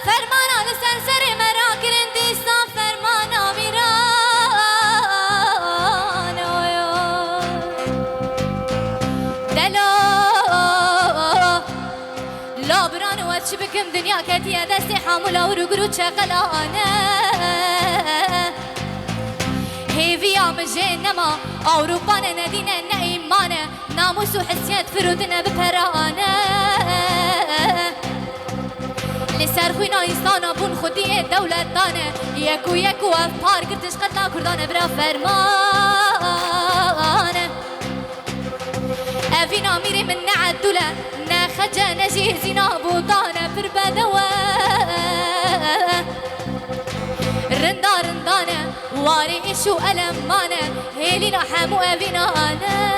فرمانا لسرسر مراكل انديستان فرمانا ميرانا دلو لا برانو واتش بكم دنيا كتيا دستي حامولا ورقرو شغلانه هيفيا مجنما أوروبا ندينا نايمانه ناموس وحسيات فرودنا ببرانه لسر خوينا إنسانا بون خودية دولة دانه يكو يكو أفبار قرتش قتلا كردانه برا فرمانه أفينا ميري من نعدوله ناخجة نجيزينا بوطانه بربدوه رندا رندانه واري إشو ألمانه هيلينا حمو أفينا أنا